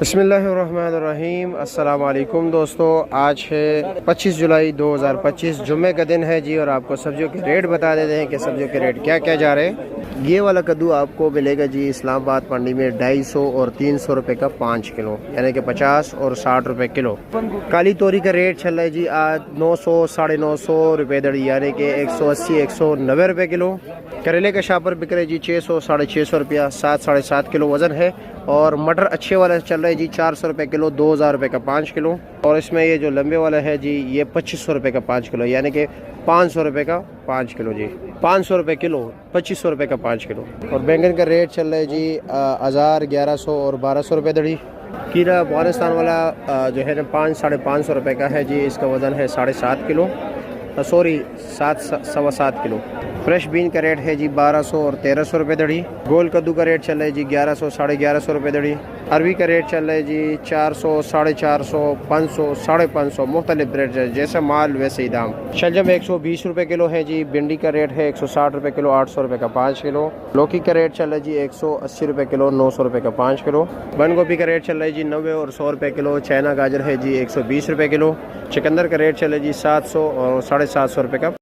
बिस्मिल्लाहिर्रहमानिर्रहीम। अस्सलाम वालेकुम दोस्तों, आज है 25 जुलाई 2025 जुम्मे का दिन है जी। और आपको सब्जियों के रेट बता देते हैं कि सब्जियों के रेट क्या क्या जा रहे हैं। ये वाला कद्दू आपको मिलेगा जी इस्लामाबाद मंडी में 250 और 300 रुपये का 5 किलो, यानी कि 50 और 60 रुपये किलो। काली तोरी का रेट चल रहा है जी आज 900 साढ़े 900 रुपये दड़ी, यानी कि 180 190 रुपये किलो। करेले का शापर बिक रहा है जी 600 साढ़े 600 रुपया, 7 साढ़े 7 किलो वज़न है। और मटर अच्छे वाला चल रहा है जी 400 रुपये किलो, 2000 रुपये का 5 किलो। और इसमें ये जो लंबे वाला है जी ये 2500 रुपये का 5 किलो, यानी कि 500 रुपये का 5 किलो जी। 500 रुपये किलो, 2500 रुपये का 5 किलो। और बैंगन का रेट चल रहा है जी 1000 1100 और 1200 रुपये दड़ी। खीरा अफगानिस्तान वाला जो है ना 5 साढ़े 500 रुपये का है जी। इसका वज़न है 7.5 kilo, sorry 7 kilo. Fresh bean का रेट है जी 1200 और 1300 रुपये दड़ी। गोल कद्दू का रेट चल रहा है जी 1100 साढ़े 1100 रुपये दड़ी। अरबी का रेट चल रहा है जी 400 साढ़े 400 500 साढ़े 500, मुख्तलिफ रेट है, जैसा माल वैसे ही दाम। शलजम 120 रुपये किलो है जी। भिंडी का रेट है 160 रुपये किलो, 800 रुपये का 5 किलो। लौकी का रेट चल रहा है जी 180 रुपये किलो, 900 रुपये का 5 किलो। बंद गोभी का रेट चल रहा है जी 90 और 100 रुपये किलो। चाइना गाजर है जी 120 रुपये किलो। चुकंदर का रेट चल रहा है जी 700 और 750 रुपये का